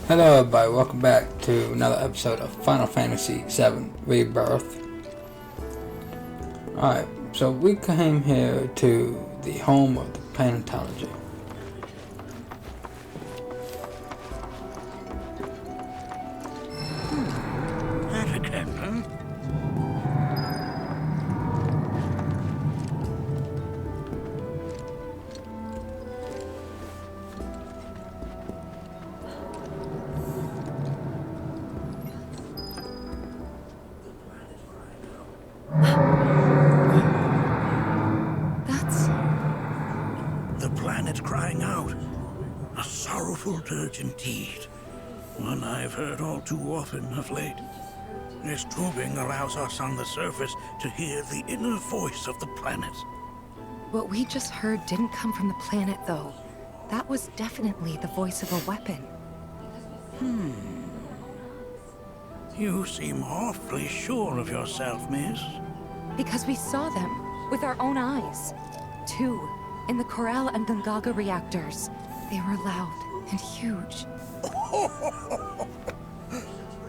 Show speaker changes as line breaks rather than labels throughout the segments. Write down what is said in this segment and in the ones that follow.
Hello everybody, welcome back to another episode of Final Fantasy VII Rebirth. Alright, so we came here to the home of the planetology.
That again, huh? The planet crying out. A sorrowful dirge indeed. One I've heard all too often of late. This tubing allows us on the surface to hear the inner voice of the planet.
What we just heard didn't come from the planet, though. That was definitely the voice of a weapon.
You seem awfully sure of yourself, miss.
Because we saw them with our own eyes. Two, in the Corel and Gungaga reactors. They were loud and huge.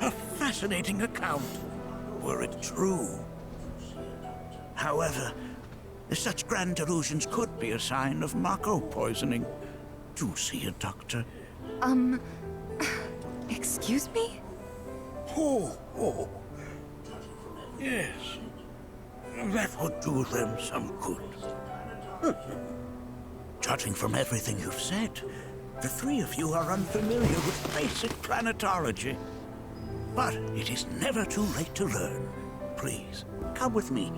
A fascinating account, were it true. However, such grand delusions could be a sign of Mako poisoning. Do see a doctor.
Excuse me?
Oh. Yes. That would do them some good. Judging from everything you've said, the three of you are unfamiliar with basic planetology. But it is never too late to learn. Please, come with me.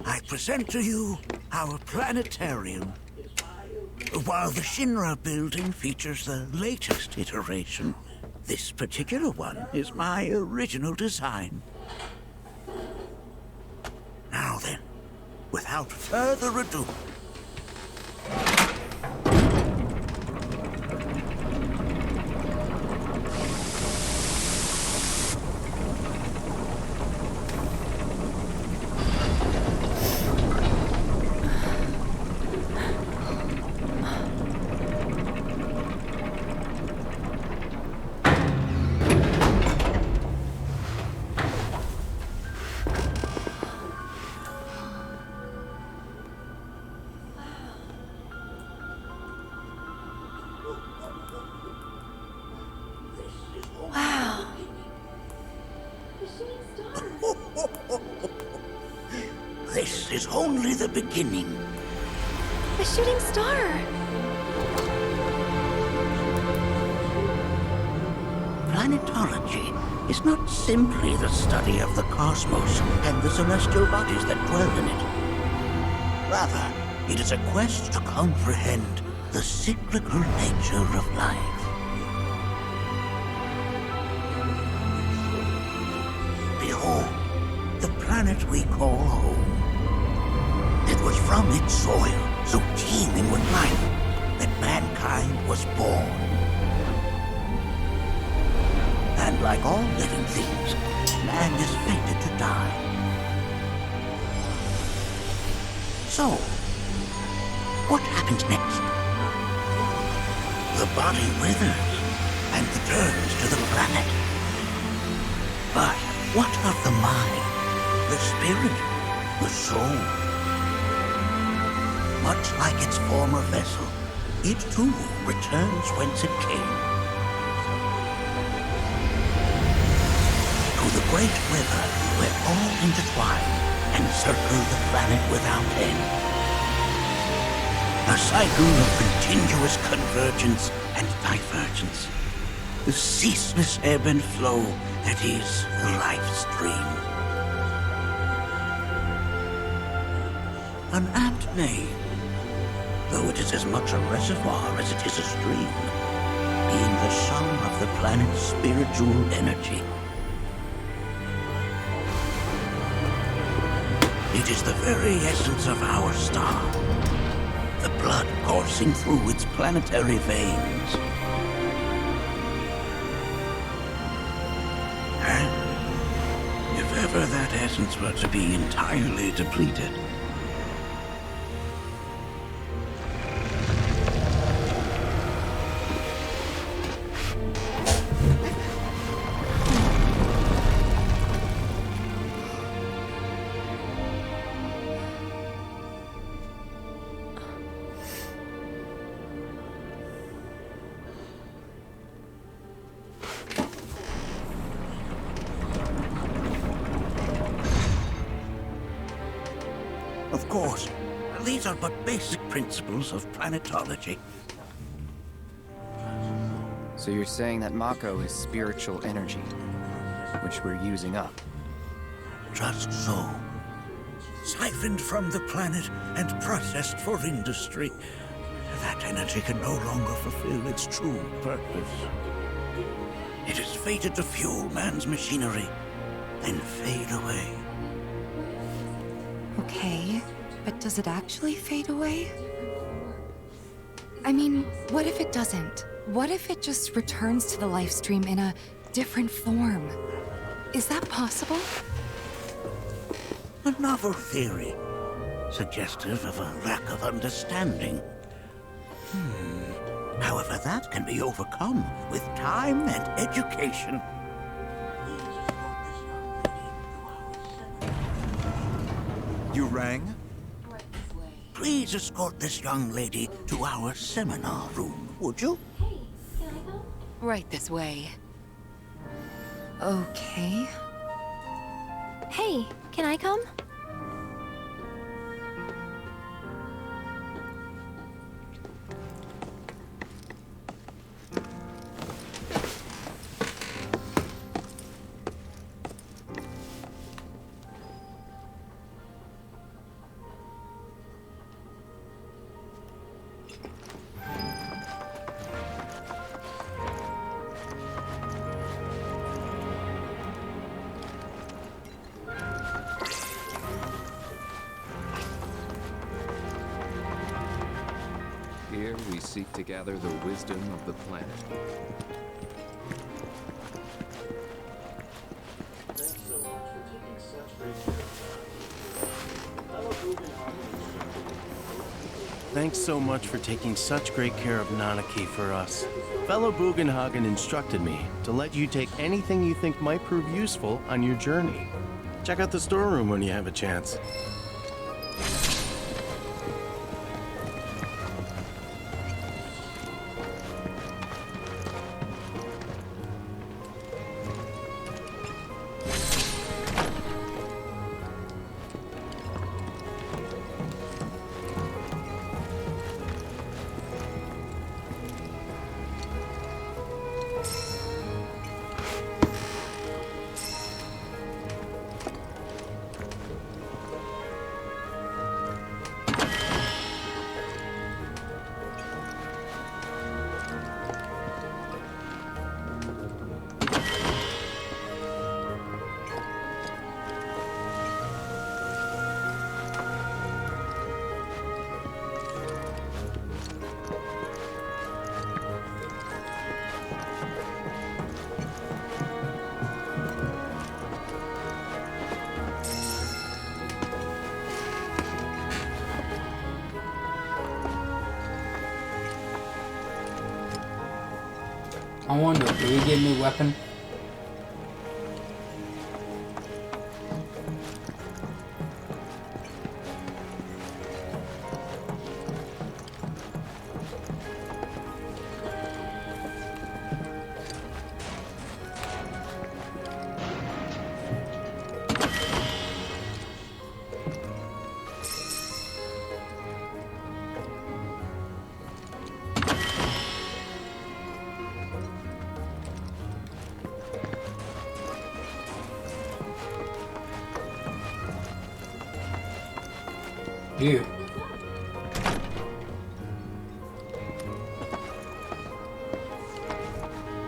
I present to you our planetarium. While the Shinra building features the latest iteration, this particular one is my original design. Now then, without further ado, this is only the beginning.
The shooting star!
Planetology is not simply the study of the cosmos and the celestial bodies that dwell in it. Rather, it is a quest to comprehend the cyclical nature of life. Behold, the planet we call home. It was from its soil, so teeming with life, that mankind was born. And like all living things, man is fated to die. So, what happens next? The body withers and returns to the planet. But what of the mind, the spirit, the soul? Much like its former vessel, it too returns whence it came. To the great river where all intertwine and circle the planet without end. A cycle of continuous convergence and divergence. The ceaseless ebb and flow that is the life stream. An apt name, though it is as much a reservoir as it is a stream, being the sum of the planet's spiritual energy. It is the very essence of our star, the blood coursing through its planetary veins. And if ever that essence were to be entirely depleted, of course, these are but basic principles of planetology.
So you're saying that Mako is spiritual energy, which we're using up?
Just so. Siphoned from the planet and processed for industry, that energy can no longer fulfill its true purpose. It is fated to fuel man's machinery, then fade away.
Okay, but does it actually fade away? I mean, what if it doesn't? What if it just returns to the life stream in a different form? Is that possible?
A novel theory, suggestive of a lack of understanding. However, that can be overcome with time and education.
You rang?
Please escort this young lady to our seminar room, would you?
Right this way. Okay.
Hey, can I come?
Here we seek to gather the wisdom of the planet.
Thanks so much for taking such great care of Nanaki for us. Fellow Bugenhagen instructed me to let you take anything you think might prove useful on your journey. Check out the storeroom when you have a chance.
I wonder, do we get a new weapon? You.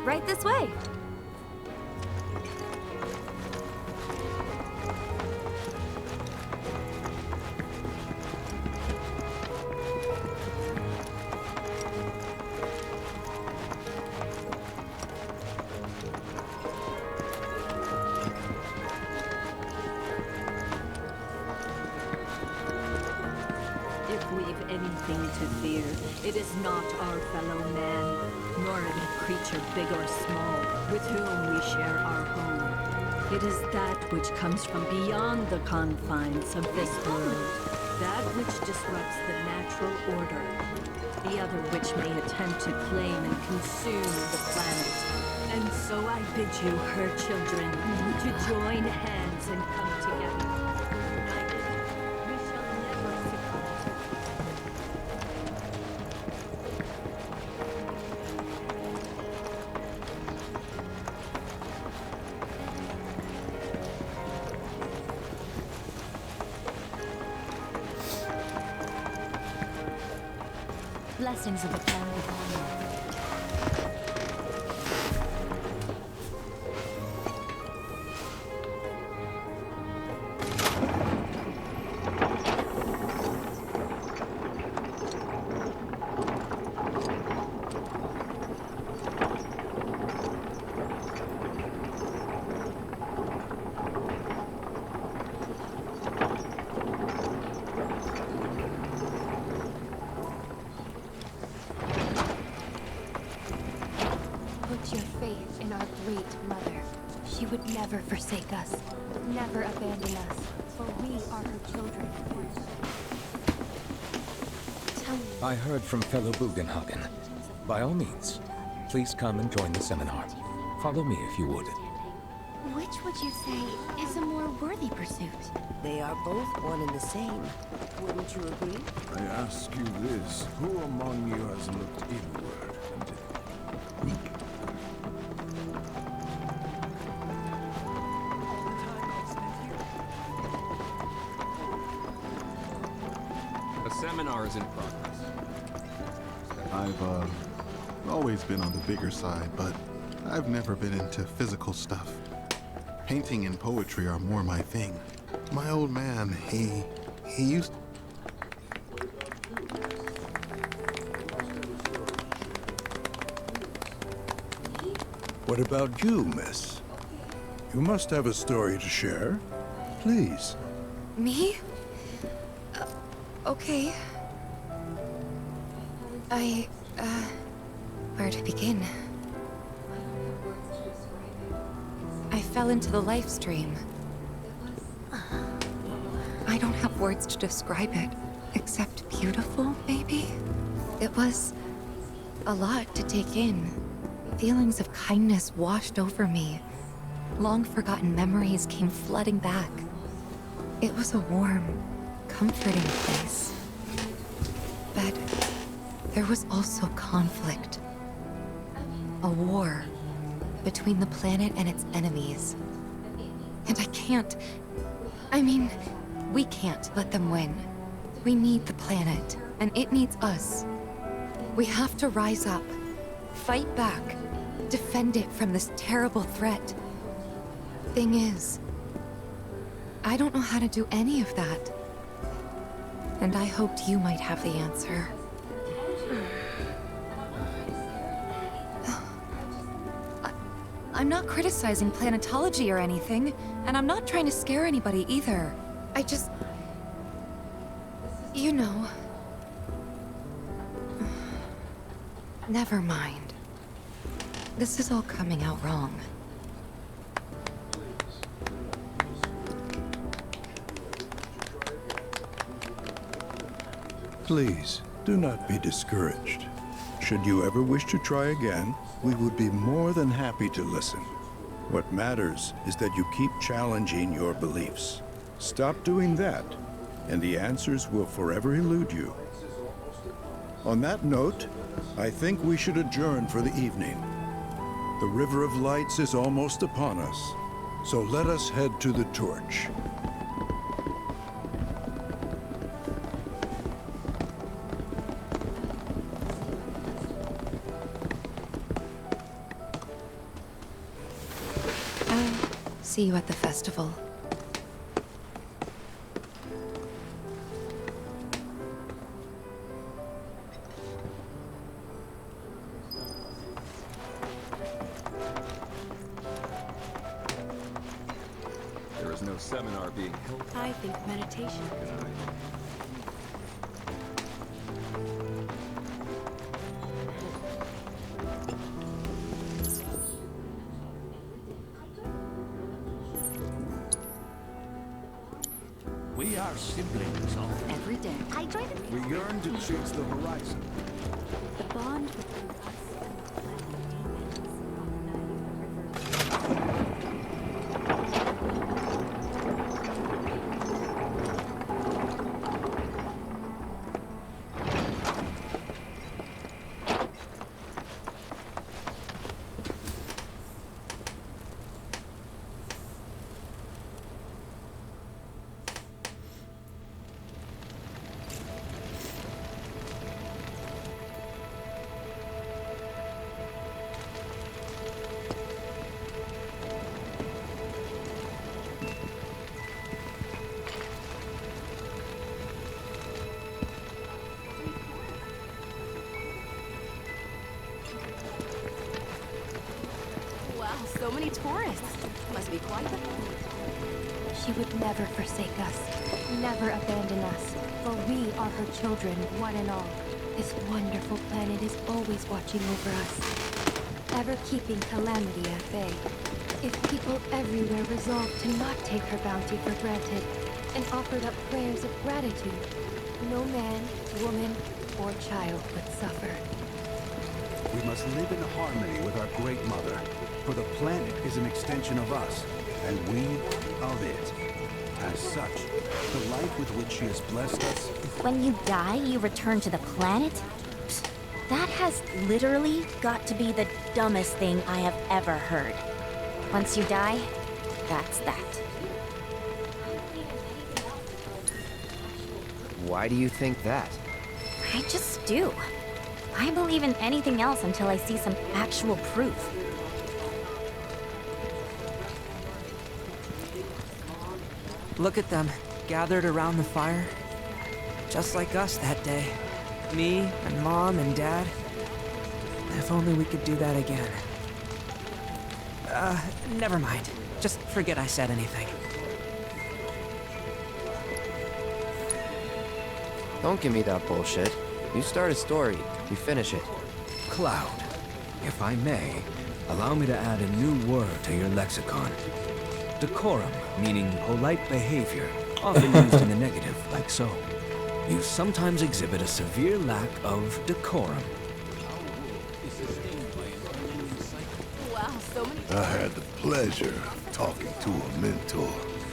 Right this way.
here. It is not our fellow man, nor any creature big or small, with whom we share our home. It is that which comes from beyond the confines of this world. That which disrupts the natural order. The other which may attempt to claim and consume the planet. And so I bid you, her children, to join hands and come together. United, we shall never succumb.
Blessings of the family upon you. Put your faith in our great mother. She would never forsake us, never abandon us, for we are her children. Tell me.
I heard from fellow Bugenhagen. By all means, please come and join the seminar. Follow me if you would.
Which would you say is a more worthy pursuit?
They are both one and the same. Wouldn't you agree?
I ask you this, who among you has looked inward and weak?
A seminar is in progress.
I've always been on the bigger side, but I've never been into physical stuff. Painting and poetry are more my thing. My old man, he used...
What about you, miss? You must have a story to share. Please.
Me? Okay. Where to begin? I fell into the life stream. I don't have words to describe it, except beautiful, maybe? It was a lot to take in. Feelings of kindness washed over me. Long-forgotten memories came flooding back. It was a warm, comforting place. But there was also conflict. A war between the planet and its enemies. And we can't let them win. We need the planet, and it needs us. We have to rise up, fight back, defend it from this terrible threat. Thing is, I don't know how to do any of that. And I hoped you might have the answer. I'm not criticizing planetology or anything, and I'm not trying to scare anybody either. I just... You know... Never mind. This is all coming out wrong.
Please, do not be discouraged. Should you ever wish to try again, we would be more than happy to listen. What matters is that you keep challenging your beliefs. Stop doing that, and the answers will forever elude you. On that note, I think we should adjourn for the evening. The River of Lights is almost upon us, so let us head to the torch.
See you at the festival.
There is no seminar being held.
I think meditation.
Good night.
our siblings all.
Every day.
I joined the
We yearn to chase the horizon.
The bond between us and the
Wow, so many tourists. Must be quite the...
She would never forsake us, never abandon us, for we are her children, one and all. This wonderful planet is always watching over us, ever keeping calamity at bay. If people everywhere resolved to not take her bounty for granted and offered up prayers of gratitude, no man, woman, or child would suffer.
We must live in harmony with our Great Mother, for the planet is an extension of us, and we of it. As such, the life with which she has blessed us...
When you die, you return to the planet? Psst, that has literally got to be the dumbest thing I have ever heard. Once you die, that's that.
Why do you think that?
I just do. I believe in anything else until I see some actual proof.
Look at them, gathered around the fire. Just like us that day. Me and Mom and Dad. If only we could do that again. Never mind. Just forget I said anything.
Don't give me that bullshit. You start a story, you finish it.
Cloud, if I may, allow me to add a new word to your lexicon. Decorum, meaning polite behavior, often used in the negative, like so. You sometimes exhibit a severe lack of decorum.
Wow, so many...
I had the pleasure of talking to a mentor.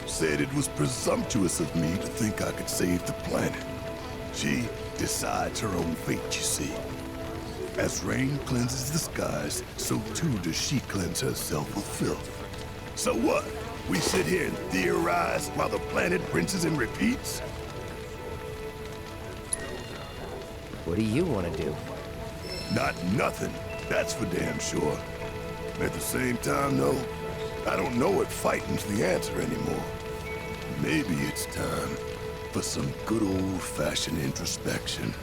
Said it was presumptuous of me to think I could save the planet. She decides her own fate, you see. As rain cleanses the skies, so too does she cleanse herself of filth. So what? We sit here and theorize while the planet rinses and repeats?
What do you want to do?
Not nothing, that's for damn sure. At the same time, though, I don't know if fighting's the answer anymore. Maybe it's time for some good old-fashioned introspection.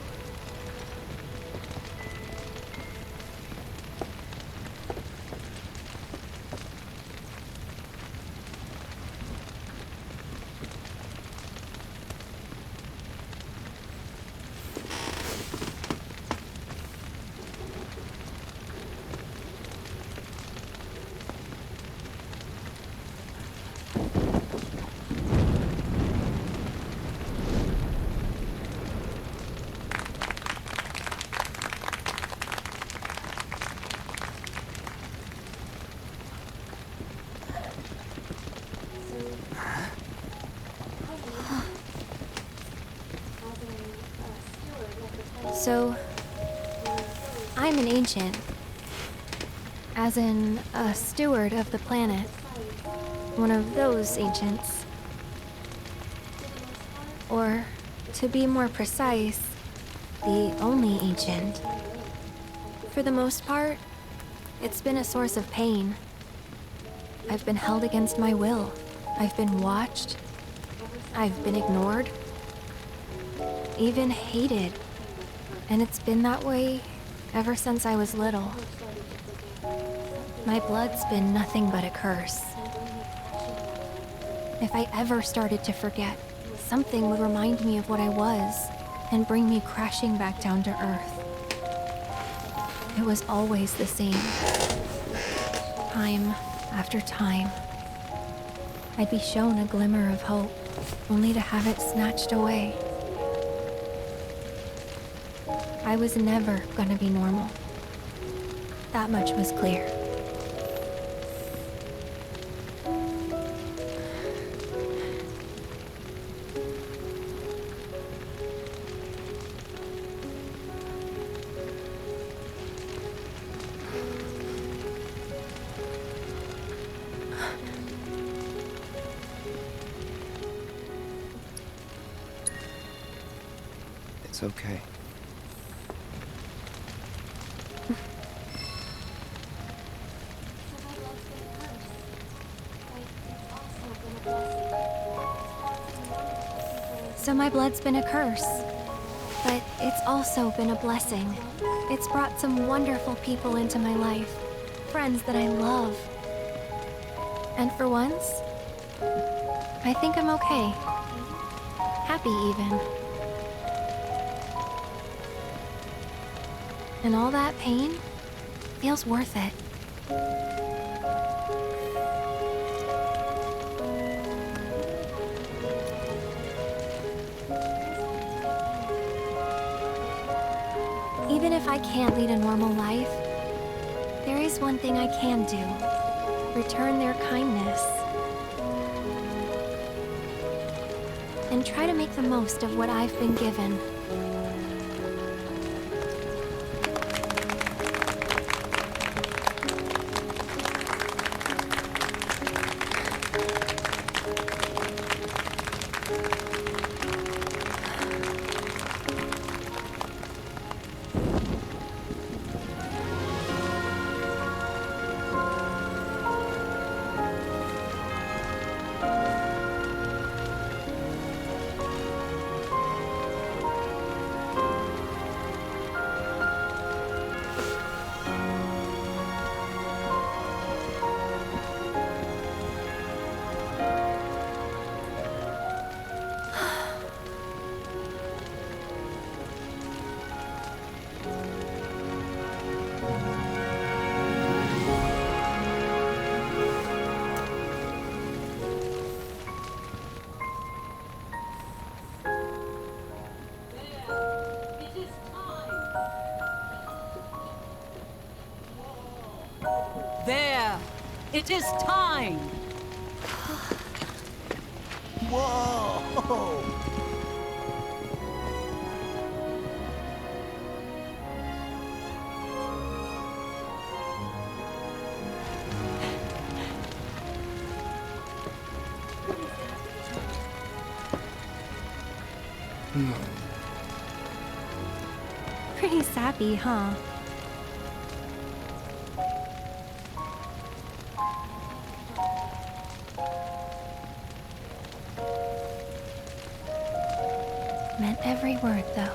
So, I'm an ancient. As in, a steward of the planet. One of those ancients. Or, to be more precise, the only ancient. For the most part, it's been a source of pain. I've been held against my will. I've been watched. I've been ignored. Even hated. And it's been that way ever since I was little. My blood's been nothing but a curse. If I ever started to forget, something would remind me of what I was and bring me crashing back down to Earth. It was always the same. Time after time. I'd be shown a glimmer of hope. only to have it snatched away. I was never gonna be normal. That much was clear.
It's okay.
So my blood's been a curse, but it's also been a blessing. It's brought some wonderful people into my life, friends that I love. And for once, I think I'm okay. Happy even. And all that pain feels worth it. Even if I can't lead a normal life, there is one thing I can do. Return their kindness. And try to make the most of what I've been given.
There! It is time!
Whoa!
Pretty sappy, huh? Meant every word, though.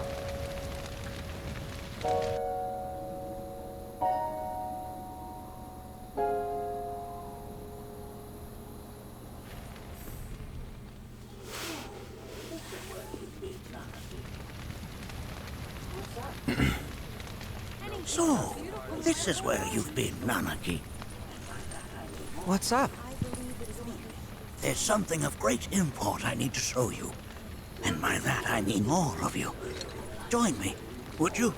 So, this is where you've been, Nanaki.
What's up?
There's something of great import I need to show you. And by that I mean all of you. Join me, would you?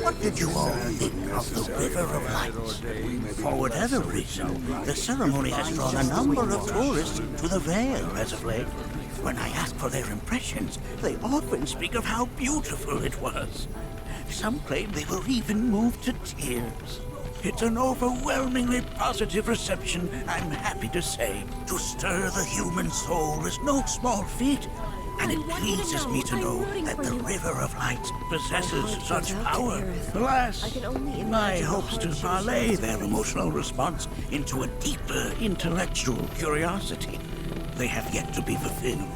What did you all think of the River of Lights? For whatever reason, the ceremony has drawn a number of tourists to the Vale as of late. When I ask for their impressions, they often speak of how beautiful it was. Some claim they were even moved to tears. It's an overwhelmingly positive reception, I'm happy to say. To stir the human soul is no small feat, and it pleases me to know that the River of Lights possesses such power. Alas, my hopes to parlay their emotional response into a deeper intellectual curiosity, they have yet to be fulfilled.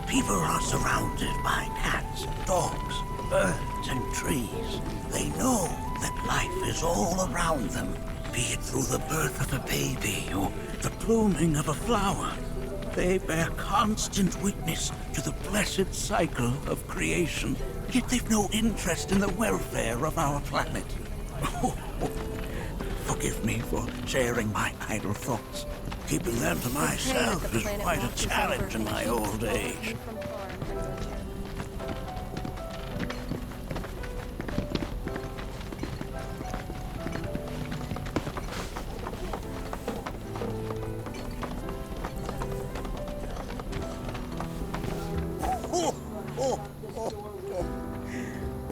People are surrounded by cats, dogs, birds, and trees. They know that life is all around them, be it through the birth of a baby or the blooming of a flower. They bear constant witness to the blessed cycle of creation, yet they've no interest in the welfare of our planet. Forgive me for sharing my idle thoughts. Keeping them to myself is quite a challenge in my old age.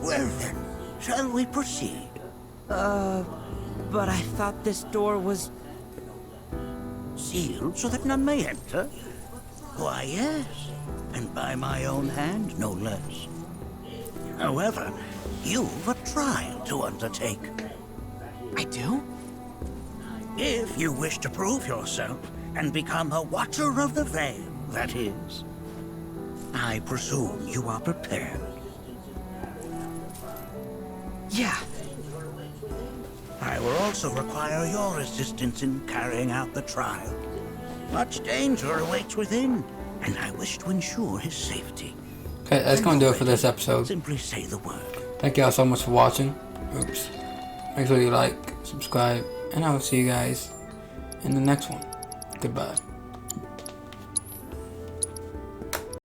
Well then, shall we proceed?
But I thought this door was...
Sealed so that none may enter? Why, yes. And by my own hand, no less. However, you've a trial to undertake.
I do?
If you wish to prove yourself and become a Watcher of the Veil, that is. I presume you are prepared.
Yeah.
I will also require your assistance in carrying out the trial. Much danger awaits within, and I wish to ensure his safety.
Okay, that's going to do it for this episode.
Simply say the word.
Thank y'all so much for watching. Oops. Make sure you like, subscribe, and I will see you guys in the next one. Goodbye.